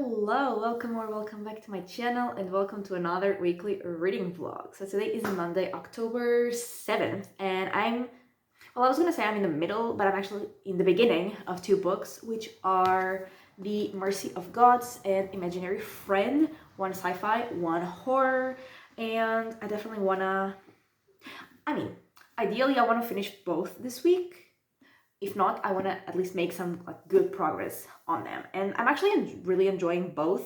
Hello, welcome back to my channel and welcome to another weekly reading vlog. So today is Monday, October 7th, and I was gonna say I'm in the middle, but I'm actually in the beginning of two books, which are The Mercy of Gods and Imaginary Friend, one sci-fi, one horror, and I definitely ideally I wanna finish both this week. If not, I want to at least make some good progress on them. And I'm actually really enjoying both.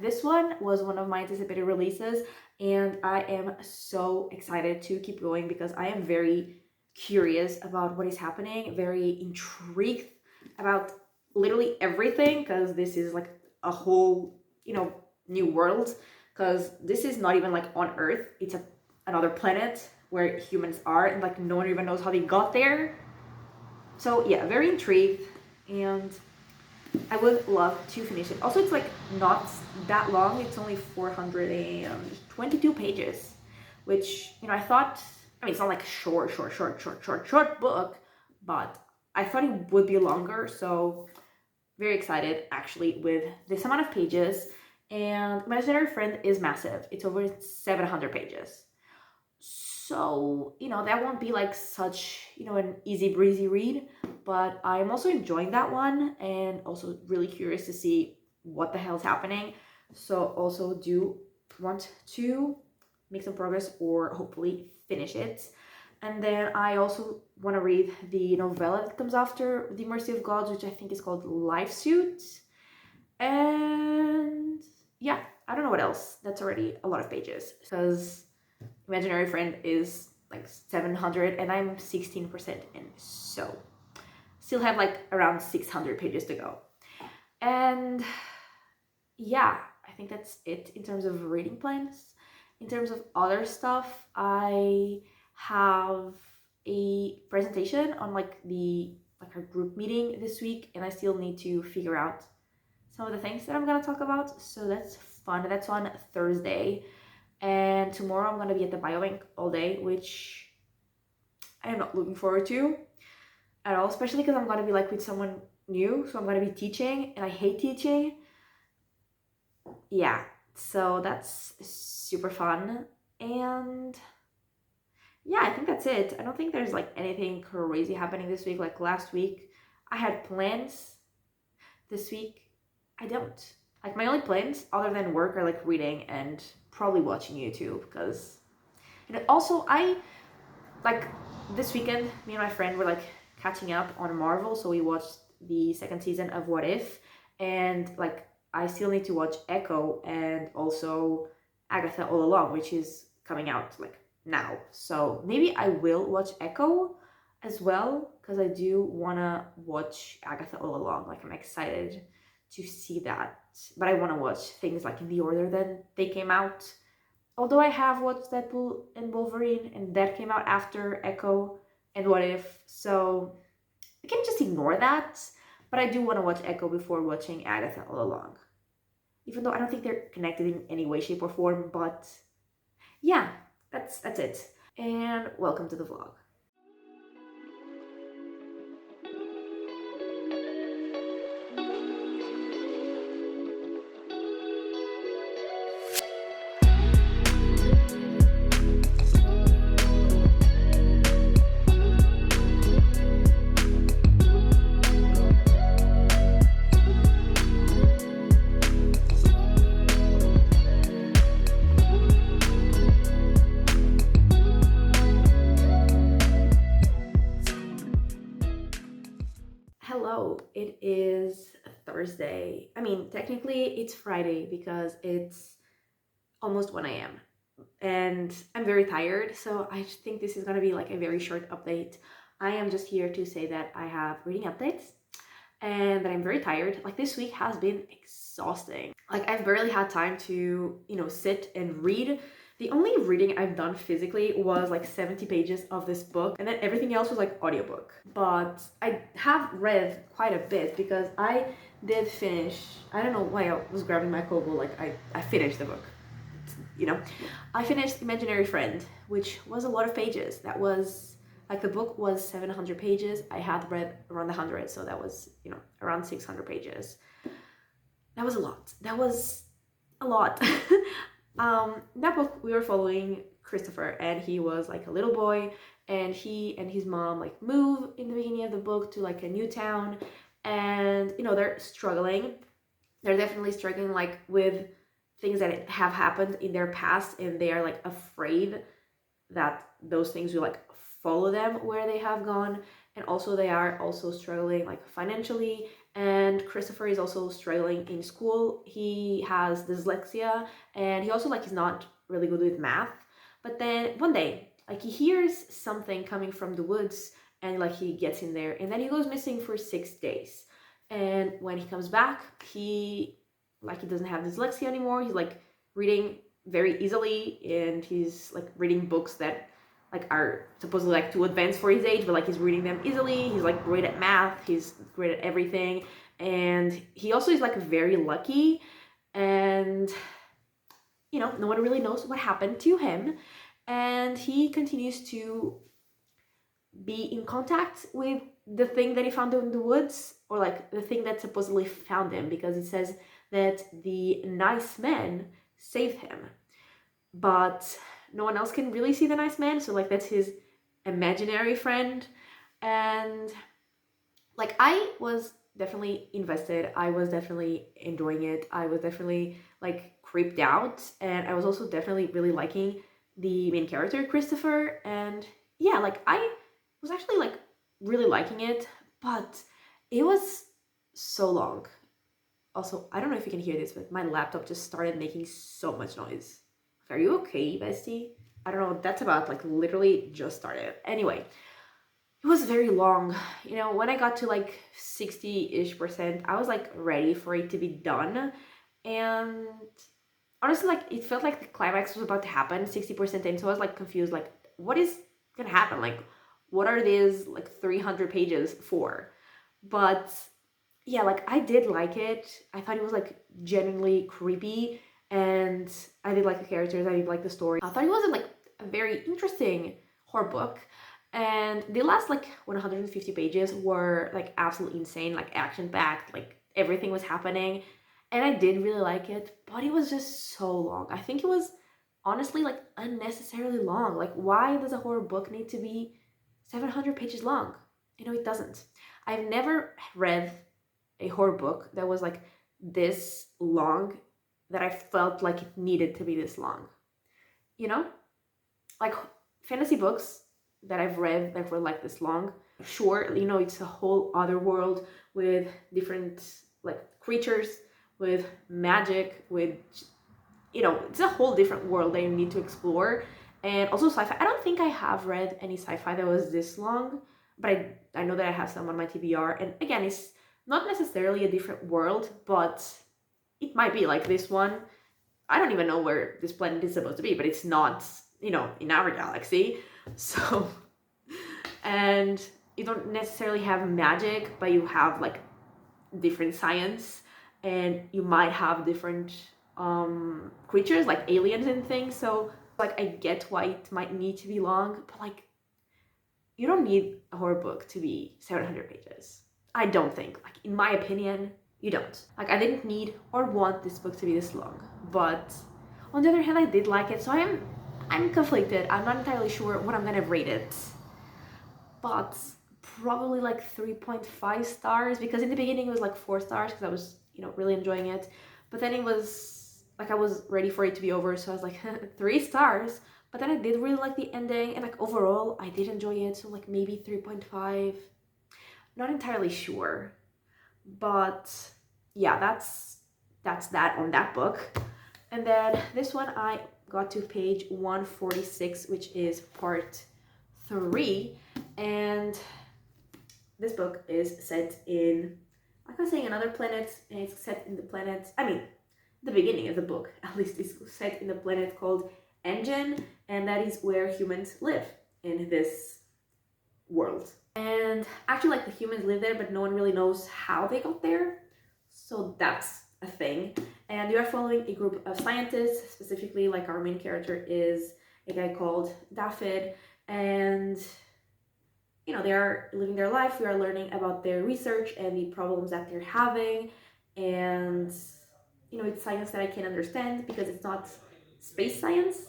This one was one of my anticipated releases, and I am so excited to keep going because I am very curious about what is happening, very intrigued about literally everything, because this is like a whole, new world, because this is not even like on Earth. It's another planet where humans are, and like no one even knows how they got there. So yeah, very intrigued, and I would love to finish it. Also, it's like not that long. It's only 422 pages, which, I thought, it's not like short book, but I thought it would be longer. So very excited actually with this amount of pages. And Imaginary Friend is massive. It's over 700 pages. So, that won't be like such, an easy breezy read, but I'm also enjoying that one and also really curious to see what the hell's happening. So also do want to make some progress or hopefully finish it. And then I also want to read the novella that comes after The Mercy of Gods, which I think is called Life Suit. And yeah, I don't know what else. That's already a lot of pages because Imaginary Friend is like 700 and I'm 16% in, so still have like around 600 pages to go. And yeah, I think that's it in terms of reading plans. In terms of other stuff, I have a presentation on our group meeting this week, and I still need to figure out some of the things that I'm gonna talk about, so that's fun. That's on Thursday. And tomorrow I'm going to be at the biobank all day, which I am not looking forward to at all, especially because I'm going to be with someone new. So I'm going to be teaching, and I hate teaching. Yeah, so that's super fun. And yeah, I think that's it. I don't think there's anything crazy happening this week. Like last week, I had plans. This week, I don't. My only plans other than work are reading and probably watching YouTube, because also I this weekend me and my friend were catching up on Marvel, so we watched the second season of What If, and I still need to watch Echo and also Agatha All Along, which is coming out now. So maybe I will watch Echo as well, because I do want to watch Agatha All Along. I'm excited to see that, but I want to watch things in the order that they came out. Although I have watched Deadpool and Wolverine, and that came out after Echo and What If, so I can just ignore that. But I do want to watch Echo before watching Agatha All Along, even though I don't think they're connected in any way, shape, or form. But yeah, that's it. And welcome to the vlog. Hello, it is Thursday. Technically it's Friday because it's almost 1 a.m. and I'm very tired, so I just think this is gonna be a very short update. I am just here to say that I have reading updates and that I'm very tired. This week has been exhausting. I've barely had time to, sit and read. The only reading I've done physically was 70 pages of this book, and then everything else was audiobook. But I have read quite a bit because I did finish, I don't know why I was grabbing my Kobo, I finished the book. I finished Imaginary Friend, which was a lot of pages. That was the book was 700 pages. I had read around 100, so that was around 600 pages. that was a lot. That was a lot. That book we were following Christopher, and he was like a little boy, and he and his mom like move in the beginning of the book to like a new town, and they're struggling. They're definitely struggling like with things that have happened in their past, and they are like afraid that those things will like follow them where they have gone. And also they are also struggling like financially, and Christopher is also struggling in school. He has dyslexia, and he also like is not really good with math. But then one day like he hears something coming from the woods, and like he gets in there, and then he goes missing for 6 days. And when he comes back, he doesn't have dyslexia anymore. He's like reading very easily, and he's like reading books that like are supposedly like too advanced for his age, but like he's reading them easily. He's like great at math, he's great at everything, and he also is like very lucky. And no one really knows what happened to him, and he continues to be in contact with the thing that he found in the woods, or like the thing that supposedly found him, because it says that the nice man saved him, but no one else can really see the nice man, so like that's his imaginary friend. And like I was definitely invested, I was definitely enjoying it, I was definitely like creeped out, and I was also definitely really liking the main character Christopher. And yeah, like I was actually like really liking it, but it was so long. Also, I don't know if you can hear this, but my laptop just started making so much noise. Are you okay, bestie? I don't know, that's about like literally just started. Anyway, it was very long. When I got to like 60-ish%, I was like ready for it to be done. And honestly, like it felt like the climax was about to happen 60% in, so I was like confused, like what is gonna happen? Like what are these like 300 pages for? But yeah, like I did like it. I thought it was like genuinely creepy, and I did like the characters, I did like the story. I thought it was like a very interesting horror book. And the last like 150 pages were like absolutely insane, like action packed, like everything was happening. And I did really like it, but it was just so long. I think it was honestly like unnecessarily long. Like why does a horror book need to be 700 pages long? It doesn't. I've never read a horror book that was like this long, that I felt like it needed to be this long. You know? Like fantasy books that I've read that were like this long, sure, it's a whole other world with different like creatures, with magic, with it's a whole different world that you need to explore. And also sci-fi. I don't think I have read any sci-fi that was this long, but I know that I have some on my TBR. And again, it's not necessarily a different world, but it might be like this one. I don't even know where this planet is supposed to be, but it's not, in our galaxy. So, and you don't necessarily have magic, but you have like different science, and you might have different creatures like aliens and things. So like I get why it might need to be long, but like you don't need a horror book to be 700 pages. I don't think, like in my opinion, you don't. Like I didn't need or want this book to be this long, but on the other hand, I did like it, so I'm conflicted. I'm not entirely sure what I'm gonna rate it, but probably like 3.5 stars, because in the beginning it was like 4 stars because I was really enjoying it, but then it was like I was ready for it to be over, so I was like 3 stars. But then I did really like the ending, and like overall I did enjoy it, so like maybe 3.5. Not entirely sure, but yeah, that's that on that book. And then this one I got to page 146, which is part 3, and this book is set in, like I was saying, another planet, and it's set in the planet, the beginning of the book at least is set in the planet called Engine, and that is where humans live in this world. And actually, like, the humans live there, but no one really knows how they got there, so that's a thing. And you are following a group of scientists, specifically, like, our main character is a guy called Daphid, and they are living their life. We are learning about their research and the problems that they're having, and it's science that I can understand because it's not space science.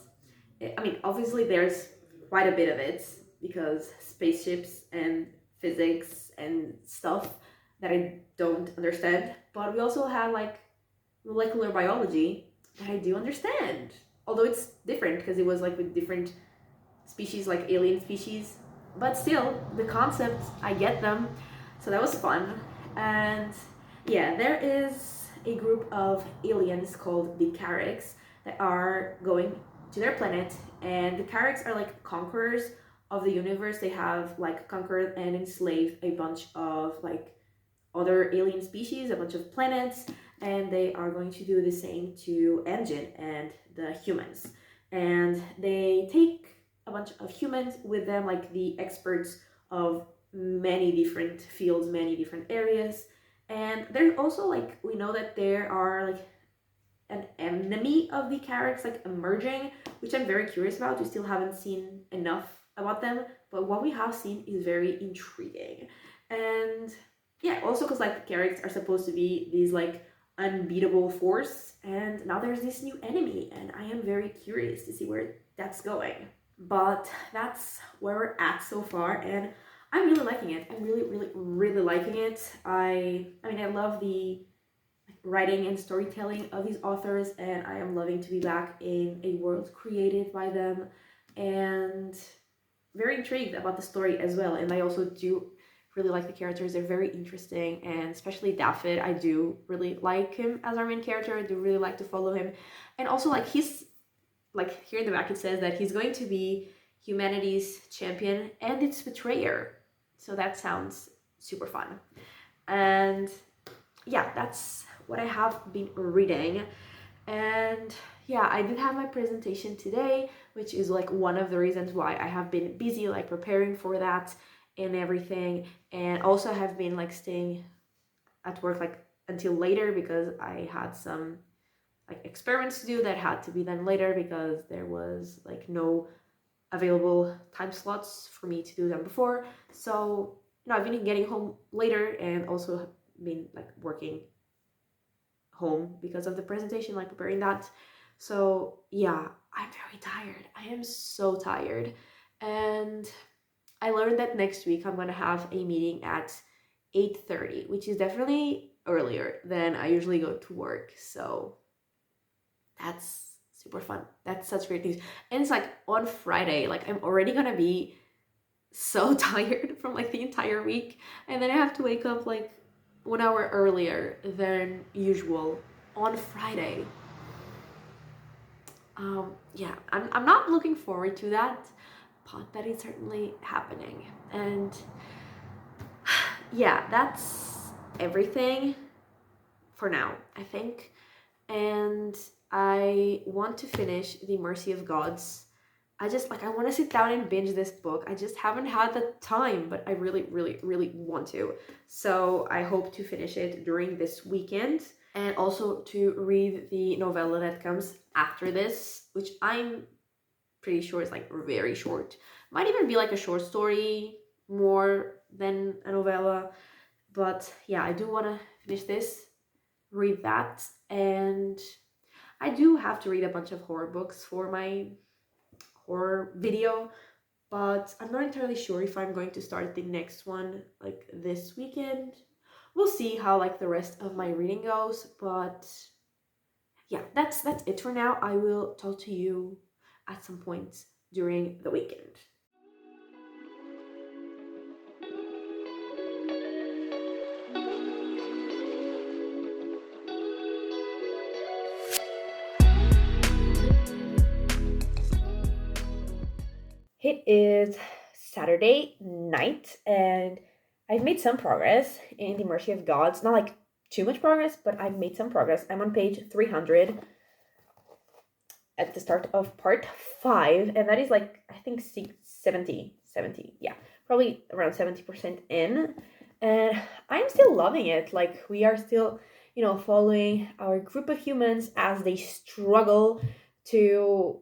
I mean, obviously there's quite a bit of it because spaceships and physics and stuff that I don't understand. But we also have like molecular biology that I do understand. Although it's different because it was like with different species, like alien species. But still, the concepts, I get them. So that was fun. And yeah, there is a group of aliens called the Carricks that are going to their planet. And the Carricks are like conquerors of the universe. They have like conquered and enslaved a bunch of like other alien species, a bunch of planets, and they are going to do the same to Engine and the humans. And they take a bunch of humans with them, like the experts of many different fields, many different areas. And there's also like, we know that there are like an enemy of the Carricks like emerging, which I'm very curious about. We still haven't seen enough about them, but what we have seen is very intriguing. And yeah, also because like the Carricks are supposed to be these like unbeatable force, and now there's this new enemy, and I am very curious to see where that's going. But that's where we're at so far, and I'm really liking it. I'm really, really, really liking it. I mean, I love the writing and storytelling of these authors, and I am loving to be back in a world created by them, and very intrigued about the story as well. And I also do really like the characters. They're very interesting, and especially Daphid, I do really like him as our main character. I do really like to follow him. And also like he's like, here in the back it says that he's going to be humanity's champion and its betrayer, so that sounds super fun. And yeah, that's what I have been reading. And yeah, I did have my presentation today, which is like one of the reasons why I have been busy like preparing for that and everything. And also have been like staying at work like until later because I had some like experiments to do that had to be done later because there was like no available time slots for me to do them before. So I've been getting home later and also been like working home because of the presentation, like preparing that. So yeah, I'm very tired. I am so tired. And I learned that next week I'm gonna have a meeting at 8:30, which is definitely earlier than I usually go to work. So that's super fun. That's such great news. And it's like on Friday, like I'm already gonna be so tired from like the entire week. And then I have to wake up like 1 hour earlier than usual on Friday. Yeah, I'm not looking forward to that, but that is certainly happening. And yeah, that's everything for now, I think. And I want to finish The Mercy of Gods. I want to sit down and binge this book. I just haven't had the time, but I really, really, really want to. So I hope to finish it during this weekend, and also to read the novella that comes after this, which I'm pretty sure is like very short. Might even be like a short story more than a novella. But yeah, I do want to finish this, read that, and I do have to read a bunch of horror books for my horror video, but I'm not entirely sure if I'm going to start the next one like this weekend. We'll see how like the rest of my reading goes, but yeah, that's it for now. I will talk to you at some point during the weekend. It is Saturday night, and I've made some progress in The Mercy of Gods. Not like too much progress, but I've made some progress. I'm on page 300 at the start of part 5, and that is like, I think 70, yeah, probably around 70% in. And I'm still loving it. Like, we are still, following our group of humans as they struggle to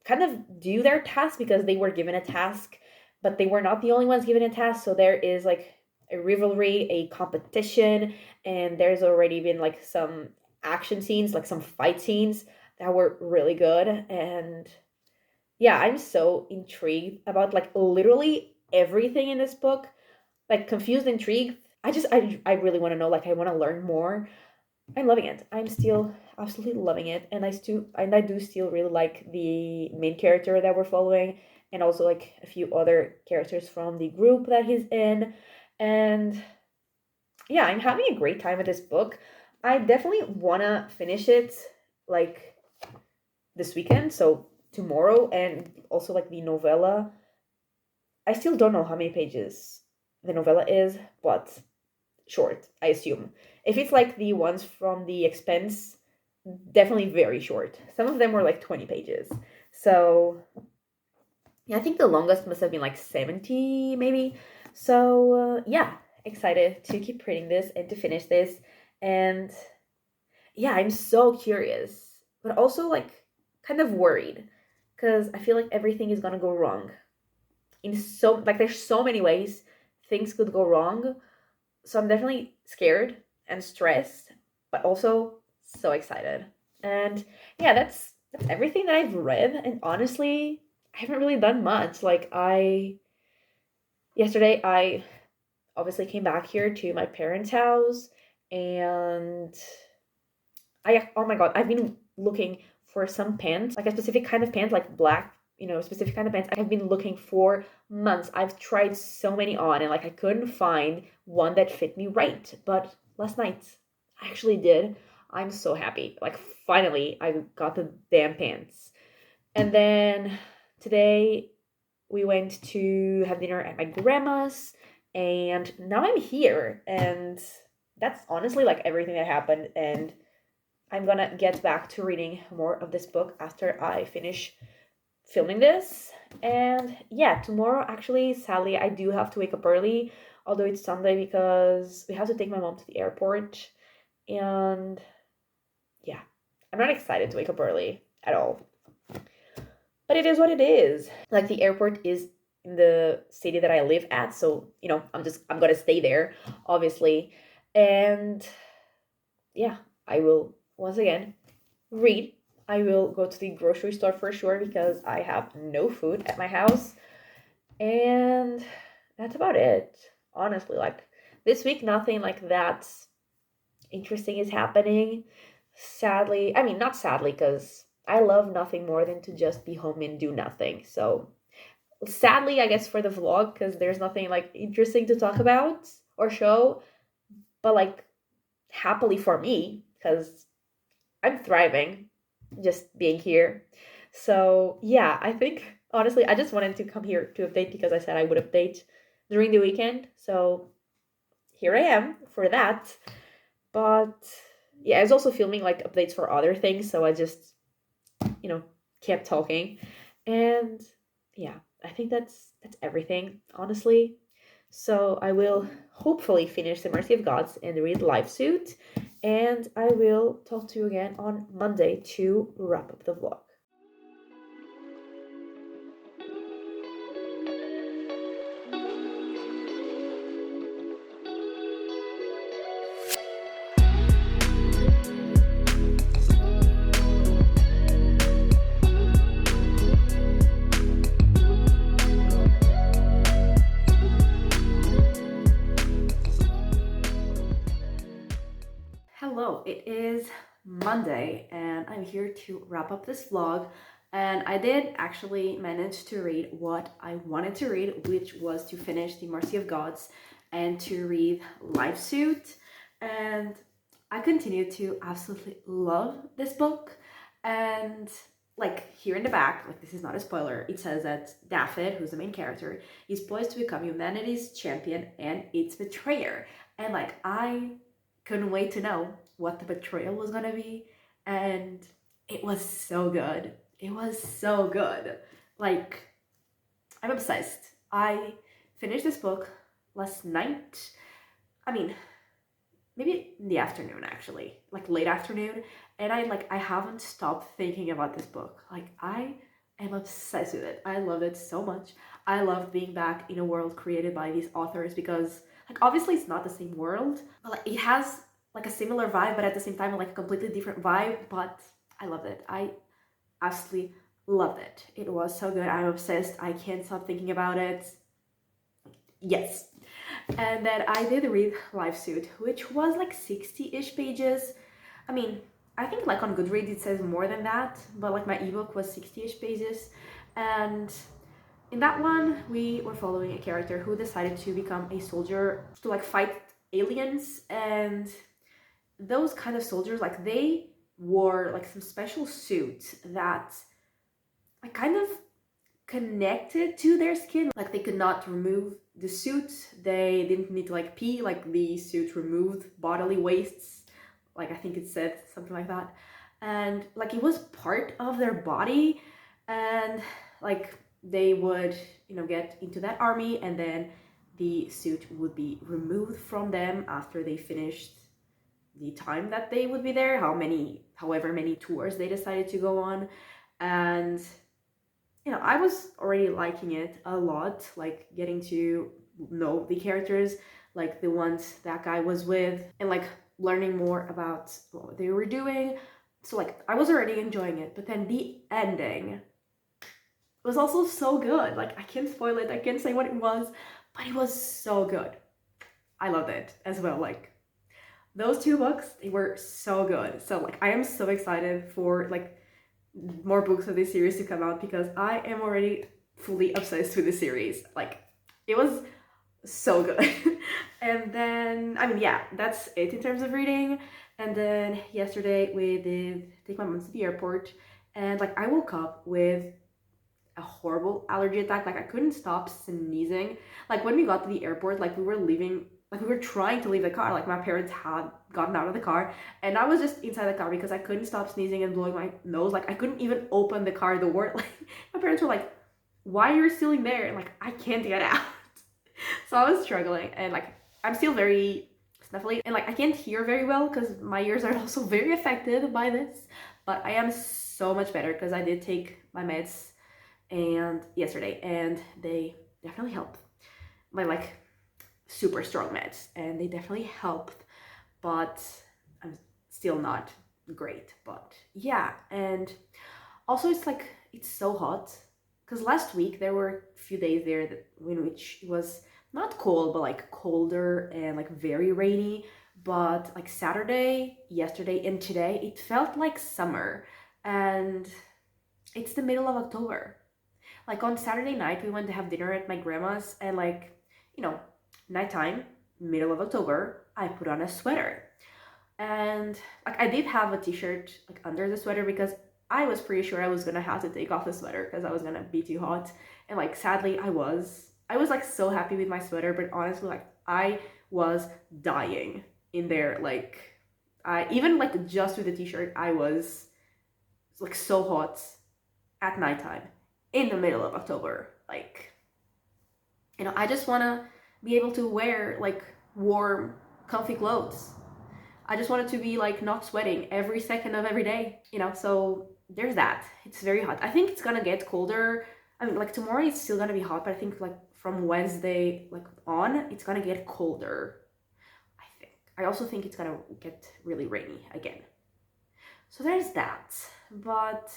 kind of do their task because they were given a task, but they were not the only ones given a task. So there is like a rivalry, a competition, and there's already been like some action scenes, like some fight scenes that were really good. And yeah, I'm so intrigued about like literally everything in this book. Like confused, intrigued. I really want to know. Like I want to learn more. I'm loving it. I'm still absolutely loving it, and I do still really like the main character that we're following, and also like a few other characters from the group that he's in, and yeah, I'm having a great time with this book. I definitely wanna finish it like this weekend, so tomorrow, and also like the novella. I still don't know how many pages the novella is, but short, I assume. If it's like the ones from The Expense, definitely very short. Some of them were like 20 pages. So, yeah, I think the longest must have been like 70, maybe. So, yeah, excited to keep reading this and to finish this. And yeah, I'm so curious, but also like kind of worried because I feel like everything is gonna go wrong. In so, like, there's so many ways things could go wrong, so I'm definitely scared and stressed, but also so excited. And yeah, that's everything that I've read. And honestly, I haven't really done much. Like I yesterday I obviously came back here to my parents' house, and I oh my god, I've been looking for some pants, like a specific kind of pants, like black, specific kind of pants. I've been looking for months. I've tried so many on, and like I couldn't find one that fit me right. But last night I actually did. I'm so happy. Like finally I got the damn pants. And then today we went to have dinner at my grandma's, and now I'm here, and that's honestly like everything that happened. And I'm gonna get back to reading more of this book after I finish filming this. And yeah, tomorrow, actually, sadly, I do have to wake up early, although it's Sunday because we have to take my mom to the airport. And yeah, I'm not excited to wake up early at all. But it is what it is. Like, the airport is in the city that I live at, so, I'm gonna stay there, obviously. And yeah, I will once again read. I will go to the grocery store for sure because I have no food at my house. And that's about it. Honestly, like this week, nothing like that interesting is happening. Sadly, I mean, not sadly, because I love nothing more than to just be home and do nothing. So, sadly, I guess for the vlog, because there's nothing like interesting to talk about or show, but like happily for me, because I'm thriving just being here. So, yeah, I think honestly, I just wanted to come here to update because I said I would update during the weekend. So, here I am for that. But yeah, I was also filming like updates for other things, so I just, kept talking. And yeah, I think that's everything, honestly. So I will hopefully finish The Mercy of Gods and read Life Suit, and I will talk to you again on Monday to wrap up the vlog. Hello, it is Monday and I'm here to wrap up this vlog. And I did actually manage to read what I wanted to read, which was to finish The Mercy of Gods and to read Life Suit. And I continue to absolutely love this book. And like here in the back, like this is not a spoiler, it says that Dafydd, who's the main character, is poised to become humanity's champion and its betrayer. And like I couldn't wait to know what the betrayal was gonna be, and it was so good. It was so good. Like, I'm obsessed. I finished this book last night. I mean, maybe in the afternoon actually, like late afternoon, and I haven't stopped thinking about this book. Like I am obsessed with it. I love it so much. I love being back in a world created by these authors because like obviously it's not the same world, but like it has like a similar vibe, but at the same time like a completely different vibe. But I loved it. I absolutely loved it. It was so good. I'm obsessed. I can't stop thinking about it. Yes. And then I did read Life Suit, which was like 60-ish pages. I mean, I think like on Goodreads it says more than that, but like my ebook was 60-ish pages. And in that one, we were following a character who decided to become a soldier to like fight aliens. And those kind of soldiers, like they wore like some special suit that like kind of connected to their skin. Like they could not remove the suit. They didn't need to like pee, like the suit removed bodily wastes. Like I think it said something like that. And like it was part of their body, and like they would, you know, get into that army, and then the suit would be removed from them after they finished the time that they would be there, however many tours they decided to go on. And you know, I was already liking it a lot, like getting to know the characters, like the ones that guy was with, and like learning more about what they were doing. So like I was already enjoying it, but then the ending was also so good. Like I can't spoil it, I can't say what it was, but it was so good. I loved it as well. Like those two books, they were so good. So like I am so excited for like more books of this series to come out, because I am already fully obsessed with the series. Like it was so good. And then I mean, yeah, that's it in terms of reading. And then yesterday we did take my mom to the airport, and like I woke up with a horrible allergy attack. Like I couldn't stop sneezing. Like when we got to the airport, like we were leaving, like we were trying to leave the car, like my parents had gotten out of the car, and I was just inside the car because I couldn't stop sneezing and blowing my nose. Like I couldn't even open the car door. Like my parents were like, why are you still in there? And like I can't get out. So I was struggling, and like I'm still very snuffly, and like I can't hear very well because my ears are also very affected by this. But I am so much better because I did take my meds and yesterday, and they definitely helped. My like super strong meds, and they definitely helped, but I'm still not great. But yeah, and also it's like it's so hot, because last week there were a few days there that in which it was not cold but like colder and like very rainy. But like Saturday, yesterday, and today it felt like summer, and it's the middle of October. Like on Saturday night, we went to have dinner at my grandma's, and like, you know, nighttime, middle of October, I put on a sweater. And like I did have a t-shirt like under the sweater, because I was pretty sure I was gonna have to take off the sweater because I was gonna be too hot. And like sadly I was. I was like so happy with my sweater, but honestly like I was dying in there. Like I even like just with the t-shirt, I was like so hot at nighttime in the middle of October. Like, you know, I just want to be able to wear like warm, comfy clothes. I just want it to be like not sweating every second of every day, you know. So there's that. It's very hot. I think it's gonna get colder. I mean, like tomorrow it's still gonna be hot, but I think like from Wednesday like on, it's gonna get colder. I think. I also think it's gonna get really rainy again. So there's that. But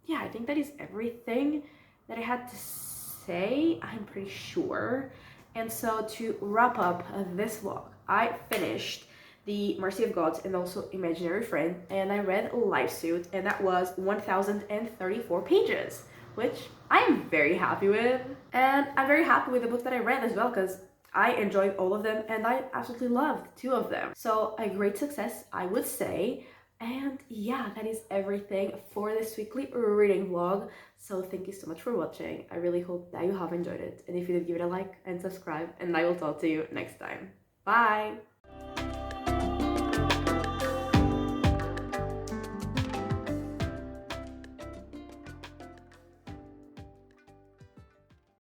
yeah, I think that is everything that I had to say, I'm pretty sure. And so to wrap up this vlog, I finished The Mercy of Gods and also Imaginary Friend, and I read Life Suit, and that was 1034 pages, which I am very happy with. And I'm very happy with the book that I read as well, because I enjoyed all of them and I absolutely loved two of them. So a great success, I would say. And yeah, that is everything for this weekly reading vlog. So thank you so much for watching. I really hope that you have enjoyed it. And if you did, give it a like and subscribe, and I will talk to you next time. Bye!